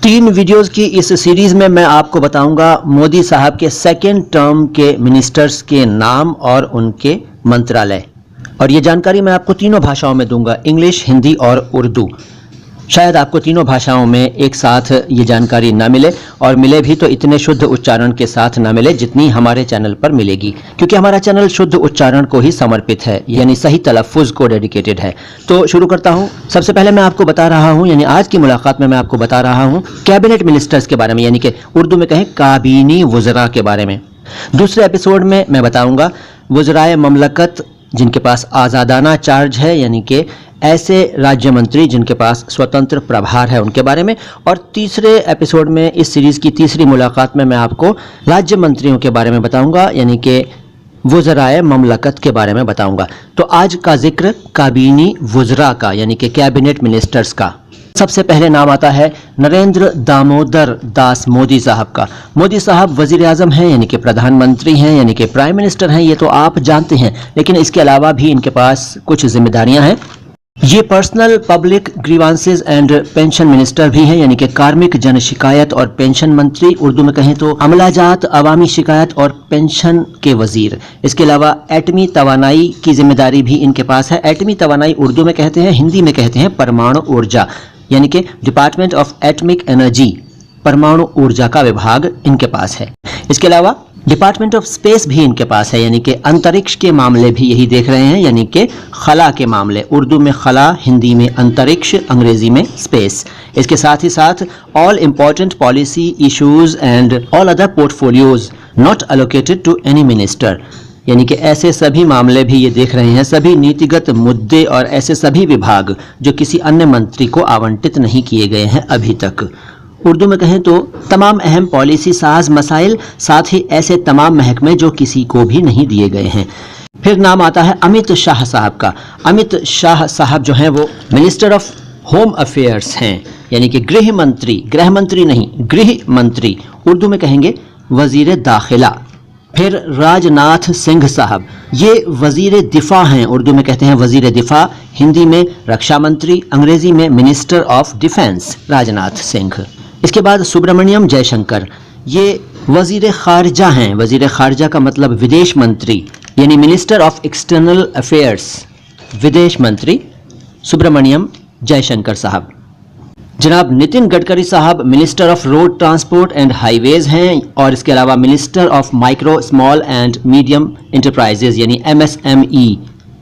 3 videos की इस series में मैं आपको बताऊंगा मोदी साहब के सेकेंड टर्म के मिनिस्टर्स के नाम और उनके मंत्रालय। और ये जानकारी मैं आपको तीनों भाषाओं में दूंगा, इंग्लिश, हिंदी और उर्दू। शायद आपको तीनों भाषाओं में एक साथ ये जानकारी ना मिले, और मिले भी तो इतने शुद्ध उच्चारण के साथ ना मिले जितनी हमारे चैनल पर मिलेगी, क्योंकि हमारा चैनल शुद्ध उच्चारण को ही समर्पित है, यानी सही तलफ़ुज़ को डेडिकेटेड है। तो शुरू करता हूँ। सबसे पहले मैं आपको बता रहा हूँ, यानी आज की मुलाकात में मैं आपको बता रहा हूँ कैबिनेट मिनिस्टर्स के बारे में, यानी कि उर्दू में कहें काबीनी वज़रा के बारे में। दूसरे एपिसोड में मैं बताऊँगा वज़राए ममलकत जिनके पास आज़ादाना चार्ज है, यानी कि ऐसे राज्य मंत्री जिनके पास स्वतंत्र प्रभार है, उनके बारे में। और तीसरे एपिसोड में, इस सीरीज़ की तीसरी मुलाकात में, मैं आपको राज्य मंत्रियों के बारे में बताऊंगा, यानी कि वज़राए ममलकत के बारे में बताऊंगा। तो आज का जिक्र काबीनी वज़रा का, यानी कि कैबिनेट मिनिस्टर्स का। सबसे पहले नाम आता है नरेंद्र दामोदर दास मोदी साहब का। मोदी साहब वज़ीर आज़म हैं, यानी कि प्रधानमंत्री हैं, यानी कि प्राइम मिनिस्टर हैं, ये तो आप जानते हैं। लेकिन इसके अलावा भी इनके पास कुछ जिम्मेदारियां हैं। ये personnel public grievances and pension minister भी हैं, यानी कि कार्मिक जन शिकायत और पेंशन मंत्री, उर्दू में कहें तो अमलाजात, अवामी शिकायत और पेंशन के वजीर। इसके अलावा एटमी तवानाई की जिम्मेदारी भी इनके पास है। एटमी तवानाई उर्दू में कहते हैं, हिंदी में कहते हैं परमाणु ऊर्जा, यानी कि डिपार्टमेंट ऑफ एटमिक एनर्जी, परमाणु ऊर्जा का विभाग इनके पास है। इसके अलावा डिपार्टमेंट ऑफ स्पेस भी इनके पास है, यानी कि अंतरिक्ष के मामले भी यही देख रहे हैं, यानी कि खला के मामले, उर्दू में खला, हिंदी में अंतरिक्ष, अंग्रेजी में स्पेस। इसके साथ ही साथ all important policy issues and all other portfolios not allocated to any minister, यानी कि ऐसे सभी मामले भी ये देख रहे हैं, सभी नीतिगत मुद्दे और ऐसे सभी विभाग जो किसी अन्य मंत्री को आवंटित नहीं किए गए हैं अभी तक। उर्दू में कहें तो तमाम अहम पॉलिसी साज मसाइल, साथ ही ऐसे तमाम महकमे जो किसी को भी नहीं दिए गए हैं। फिर नाम आता है अमित शाह साहब का। अमित शाह साहब जो हैं वो मिनिस्टर ऑफ होम अफेयर्स हैं, यानी कि गृह मंत्री नहीं, गृह मंत्री, उर्दू में कहेंगे वजीर दाखिला। फिर राजनाथ सिंह साहब, ये वजीर दिफा हैं, उर्दू में कहते हैं वजीर दिफा, हिंदी में रक्षा मंत्री, अंग्रेजी में minister of defence, Rajnath Singh. इसके बाद सुब्रमण्यम जयशंकर, ये वजीर खारजा हैं। वजीर खारजा का मतलब विदेश मंत्री, यानी मिनिस्टर ऑफ एक्सटर्नल अफेयर्स, विदेश मंत्री सुब्रमण्यम जयशंकर साहब। जनाब नितिन गडकरी साहब minister of road transport and highways हैं, और इसके अलावा minister of micro small and medium enterprises, यानी MSME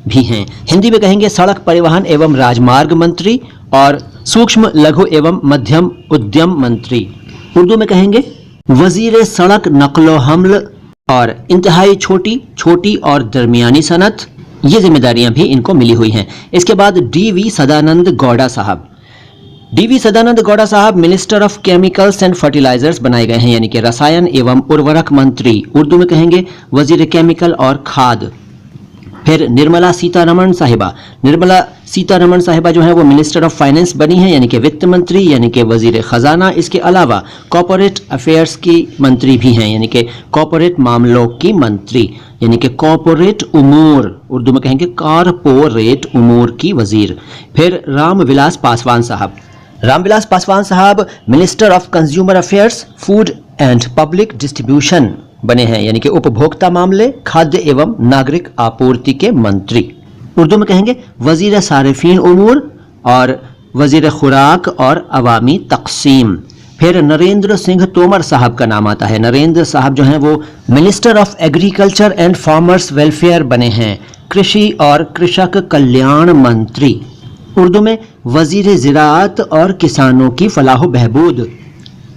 भी हैं। हिंदी में कहेंगे सड़क परिवहन एवं राजमार्ग मंत्री और सूक्ष्म लघु एवं मध्यम उद्यम मंत्री, उर्दू में कहेंगे वजीर सड़क नकलो हमल और इंतहाई छोटी और दरमियानी सनत। ये जिम्मेदारियां भी इनको मिली हुई हैं। इसके बाद DV सदानंद गौड़ा साहब। DV सदानंद गौड़ा साहब minister of chemicals and fertilizers बनाए गए हैं, यानी कि रसायन एवं उर्वरक मंत्री, उर्दू में कहेंगे वजीर केमिकल और खाद। फिर निर्मला सीतारमण साहिबा जो है वो मिनिस्टर ऑफ फाइनेंस बनी है, यानी कि वित्त मंत्री, यानी कि वजीर खजाना। इसके अलावा कॉर्पोरेट अफेयर्स की मंत्री भी हैं, यानी कि कॉर्पोरेट मामलों की मंत्री, यानी कि कॉर्पोरेट उमूर, उर्दू में कहेंगे कॉर्पोरेट उमूर की वजीर। फिर रामविलास पासवान साहब minister of consumer affairs, food and public distribution बने हैं, यानी कि उपभोक्ता मामले, खाद्य एवं नागरिक आपूर्ति के मंत्री, उर्दू में कहेंगे वजीर सारिफीन उमूर और वजीर खुराक और अवामी तकसीम। फिर नरेंद्र सिंह तोमर साहब का नाम आता है। नरेंद्र साहब जो हैं वो minister of agriculture and farmers welfare बने हैं, कृषि और कृषक कल्याण मंत्री, उर्दू में वजीर ज़िराअत और किसानों की फलाह बहबूद,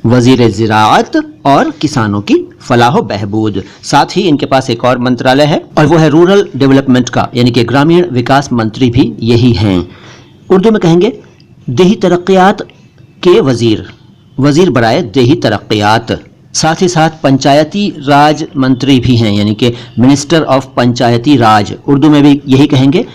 वजीर ज़िराअत और किसानों की फलाह बहबूद। साथ ही इनके पास एक और मंत्रालय है, और वो है रूरल डेवलपमेंट का, यानी कि ग्रामीण विकास मंत्री भी यही हैं। उर्दू में कहेंगे देही तरक्यात के वजीर बराए देही तरक्यात। साथ ही साथ पंचायती राज मंत्री भी हैं, यानी कि मिनिस्टर ऑफ पंचायती राज, उर्दू में भी यही कहेंगे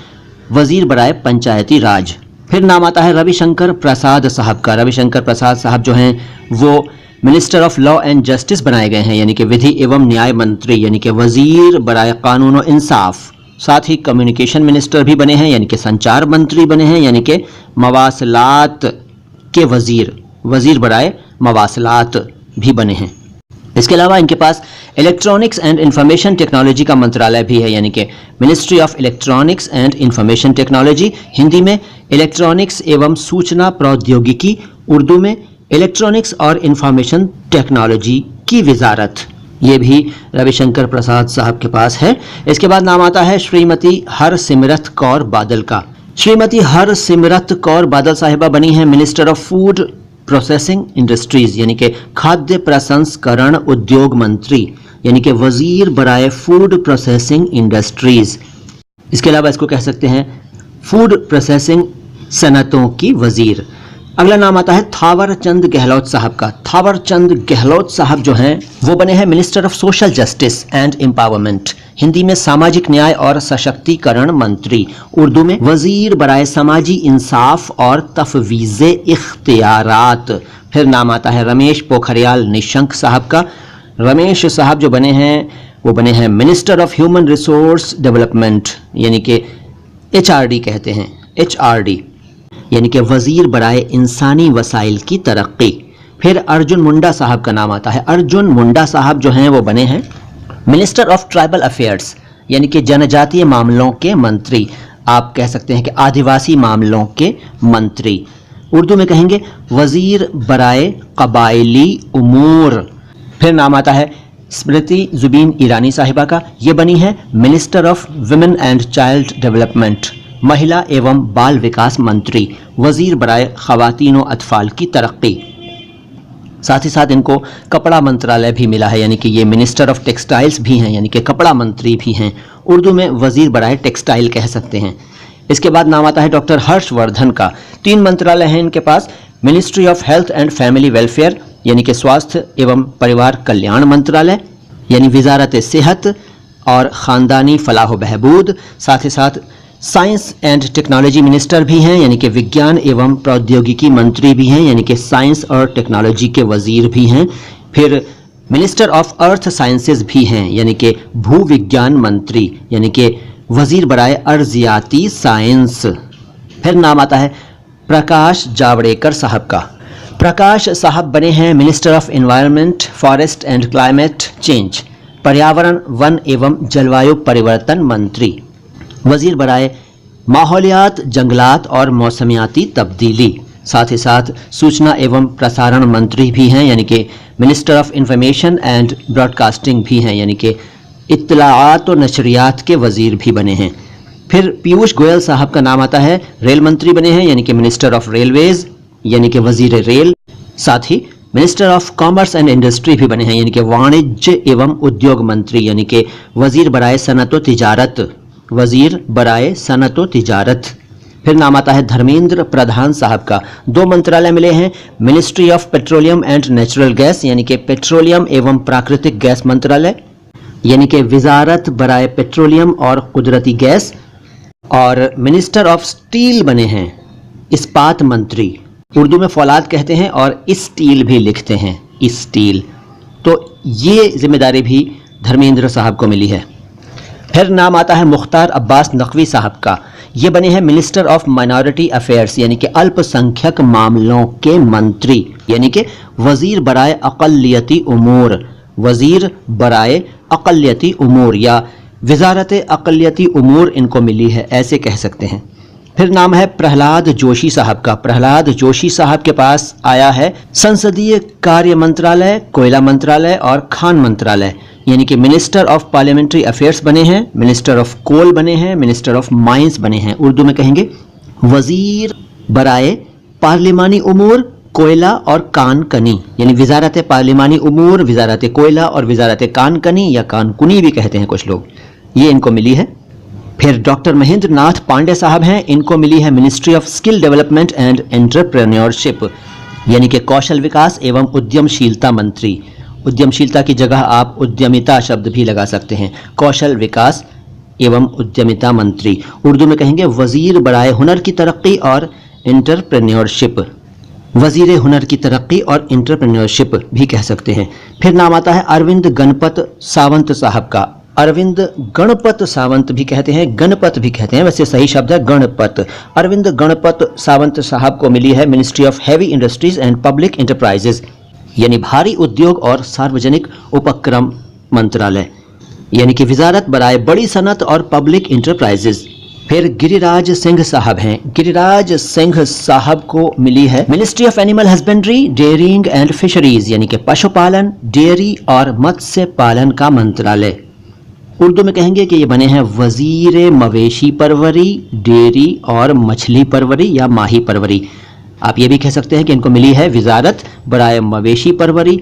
वजीर बराए पंचायती राज। फिर नाम आता है रविशंकर प्रसाद साहब का। रविशंकर प्रसाद साहब जो हैं वो minister of law and justice बनाए गए हैं, यानी कि विधि एवं न्याय मंत्री, यानी कि वजीर बराए कानून और इंसाफ। साथ ही कम्युनिकेशन मिनिस्टर भी बने हैं, यानी कि संचार मंत्री बने हैं, यानी कि मवासलात के वजीर बराए मवासलात भी बने हैं। इसके अलावा इनके पास इलेक्ट्रॉनिक्स एंड इंफॉर्मेशन टेक्नोलॉजी का मंत्रालय भी है, यानी कि ministry of electronics and information technology, Hindi में इलेक्ट्रॉनिक्स एवं सूचना प्रौद्योगिकी, उर्दू में इलेक्ट्रॉनिक्स और इंफॉर्मेशन टेक्नोलॉजी की वजारत, ये भी रविशंकर प्रसाद साहब के पास है। इसके बाद नाम आता है श्रीमती हरसिमरत कौर बादल का। श्रीमती हरसिमरत कौर बादल साहिबा बनी हैं minister of food processing industries, यानी कि खाद्य प्रसंस्करण उद्योग मंत्री, यानी कि वजीर बराए फूड प्रोसेसिंग इंडस्ट्रीज। इसके अलावा इसको कह सकते हैं फूड प्रोसेसिंग सनतों की वजीर। अगला नाम आता है थावर चंद गहलोत साहब का। थावर चंद गहलोत साहब जो हैं वो बने हैं minister of social justice and empowerment, Hindi में सामाजिक न्याय और सशक्तिकरण मंत्री, उर्दू में वजीर बराए समाजी इंसाफ और तफवीज़े इख्तियारात। फिर नाम आता है रमेश पोखरियाल निशंक साहब का। रमेश साहब जो बने हैं वो बने हैं minister of human resource development, यानी कि HRD कहते हैं, HRD यानी कि वजीर बराए इंसानी वसाइल की तरक्की। फिर अर्जुन मुंडा साहब का नाम आता है। अर्जुन मुंडा साहब जो हैं वो बने हैं मिनिस्टर ऑफ ट्राइबल अफेयर्स, यानी कि जनजातीय मामलों के मंत्री, आप कह सकते हैं कि आदिवासी मामलों के मंत्री। उर्दू में कहेंगे वजीर बराए कबायली उमूर। फिर नाम आता है स्मृति जुबीन ईरानी साहिबा का। ये बनी है minister of women and child development, महिला एवं बाल विकास मंत्री, वजीर बराए खवातीन व अतफाल की तरक्की। साथ ही साथ इनको कपड़ा मंत्रालय भी मिला है, यानी कि ये मिनिस्टर ऑफ टेक्सटाइल्स भी हैं, यानी कि कपड़ा मंत्री भी हैं। उर्दू में वजीर बराए टेक्सटाइल कह सकते हैं। इसके बाद नाम आता है डॉक्टर हर्षवर्धन का। 3 मंत्रालय हैं इनके पास, ministry of health and family welfare, यानी कि स्वास्थ्य एवं परिवार कल्याण मंत्रालय, यानी वजारत सेहत और ख़ानदानी फलाह व बहबूद। साथ ही साथ साइंस एंड टेक्नोलॉजी मिनिस्टर भी हैं, यानी कि विज्ञान एवं प्रौद्योगिकी मंत्री भी हैं, यानी कि साइंस और टेक्नोलॉजी के वजीर भी हैं। फिर मिनिस्टर ऑफ अर्थ साइंसेज भी हैं, यानी कि भू विज्ञान मंत्री, यानी कि वजीर बराए अर्जियाती साइंस। फिर नाम आता है प्रकाश जावड़ेकर साहब का। प्रकाश साहब बने हैं minister of environment, forest and climate change, पर्यावरण वन एवं जलवायु परिवर्तन मंत्री, वजीर बराए माहौलियात, जंगलात और मौसमियाती तब्दीली। साथ ही साथ सूचना एवं प्रसारण मंत्री भी हैं, यानी कि minister of information and broadcasting भी हैं, यानी कि इत्तलाआत और नशरियात के वजीर भी बने हैं। फिर पीयूष गोयल साहब का नाम आता है, रेल मंत्री बने हैं, यानी कि मिनिस्टर ऑफ रेलवेज, यानी कि वजीर रेल। साथ ही minister of commerce and industry भी बने हैं, यानी कि वाणिज्य एवं उद्योग मंत्री, यानी कि वजीर बराए सनत व तिजारत, वजीर बराए सनत व तिजारत। फिर नाम आता है धर्मेंद्र प्रधान साहब का। 2 मंत्रालय मिले हैं, ministry of petroleum and natural gas, यानी कि पेट्रोलियम एवं प्राकृतिक गैस मंत्रालय, यानी कि वजारत बराए पेट्रोलियम और कुदरती गैस। और मिनिस्टर ऑफ स्टील बने हैं इस्पात मंत्री, उर्दू में फौलाद कहते हैं और स्टील भी लिखते हैं, स्टील। तो ये जिम्मेदारी भी धर्मेंद्र साहब को मिली है। फिर नाम आता है मुख्तार अब्बास नकवी साहब का। ये बने हैं मिनिस्टर ऑफ माइनॉरिटी अफेयर्स, यानी कि अल्पसंख्यक मामलों के मंत्री, यानी कि वजीर बराए अक़लियती उमूर, वजीर बराए अक़लियती उमूर या वजारत अक़लियती उमूर इनको मिली है, ऐसे कह सकते हैं। फिर नाम है प्रहलाद जोशी साहब का। प्रहलाद जोशी साहब के पास आया है संसदीय कार्य मंत्रालय, कोयला मंत्रालय और खान मंत्रालय, यानी कि मिनिस्टर ऑफ पार्लियामेंट्री अफेयर्स बने हैं, मिनिस्टर ऑफ कोल बने हैं, मिनिस्टर ऑफ माइंस बने हैं। उर्दू में कहेंगे वजीर बराए पार्लिमानी उमूर, कोयला और कान कनी, यानी वजारत पार्लिमानी उमूर, वजारत कोयला और वजारत कान कनी या कान कुनी भी कहते हैं कुछ लोग, ये इनको मिली है। फिर डॉक्टर महेंद्र नाथ पांडे साहब हैं, इनको मिली है ministry of skill development and entrepreneurship, यानी कि कौशल विकास एवं उद्यमशीलता मंत्री। उद्यमशीलता की जगह आप उद्यमिता शब्द भी लगा सकते हैं, कौशल विकास एवं उद्यमिता मंत्री। उर्दू में कहेंगे वजीर बराए हुनर की तरक्की और एंटरप्रेन्योरशिप, वजीर हुनर की तरक्की और एंटरप्रेन्योरशिप भी कह सकते हैं। फिर नाम आता है अरविंद गणपत सावंत साहब का। अरविंद गणपत सावंत भी कहते हैं, गणपत भी कहते हैं, वैसे सही शब्द है गणपत। अरविंद गणपत सावंत साहब को मिली है ministry of heavy industries and public enterprises, यानी भारी उद्योग और सार्वजनिक उपक्रम मंत्रालय, यानी कि वजारत बराए बड़ी सनत और पब्लिक इंटरप्राइजेज। फिर गिरिराज सिंह साहब हैं। गिरिराज सिंह साहब को मिली है ministry of animal husbandry, dairying and fisheries, यानी कि पशुपालन, डेयरी और मत्स्य पालन का मंत्रालय। उर्दू में कहेंगे कि ये बने हैं वजीर मवेशी परवरी, डेयरी और मछली परवरी या माही परवरी। आप ये भी कह सकते हैं कि इनको मिली है वजारत बराए मवेशी परवरी,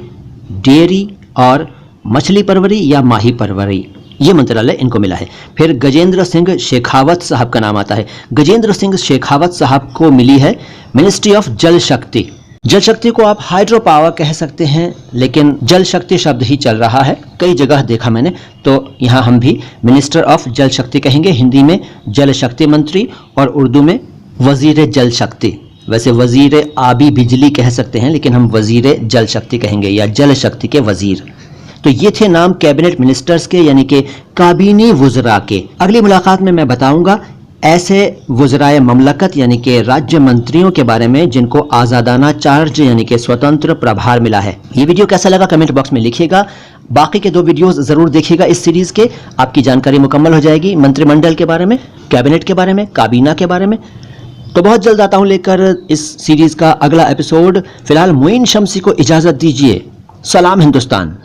डेयरी और मछली परवरी या माही परवरी, ये मंत्रालय इनको मिला है। फिर गजेंद्र सिंह शेखावत साहब का नाम आता है। गजेंद्र सिंह शेखावत साहब को मिली है मिनिस्ट्री ऑफ जल शक्ति। जल शक्ति को आप हाइड्रो पावर कह सकते हैं, लेकिन जल शक्ति शब्द ही चल रहा है, कई जगह देखा मैंने, तो यहाँ हम भी मिनिस्टर ऑफ जल शक्ति कहेंगे। हिंदी में जल शक्ति मंत्री और उर्दू में वजीर जल शक्ति। वैसे वजीर आबी बिजली कह सकते हैं, लेकिन हम वजीर जल शक्ति कहेंगे या जल शक्ति के वजीर। तो ये थे नाम कैबिनेट मिनिस्टर्स के, यानी कि काबीनी वुज़रा के। अगली मुलाकात में मैं बताऊंगा ऐसे वुज़राए ममलकत यानी कि राज्य मंत्रियों के बारे में जिनको आज़ादाना चार्ज यानी कि स्वतंत्र प्रभार मिला है। ये वीडियो कैसा लगा कमेंट बॉक्स में लिखिएगा। बाकी के 2 वीडियोस जरूर देखिएगा इस सीरीज के, आपकी जानकारी मुकम्मल हो जाएगी मंत्रिमंडल के बारे में, कैबिनेट के बारे में, काबीना के बारे में। तो बहुत जल्द आता हूं लेकर इस सीरीज का अगला एपिसोड। फिलहाल मोइन शम्सी को इजाजत दीजिए। सलाम हिंदुस्तान।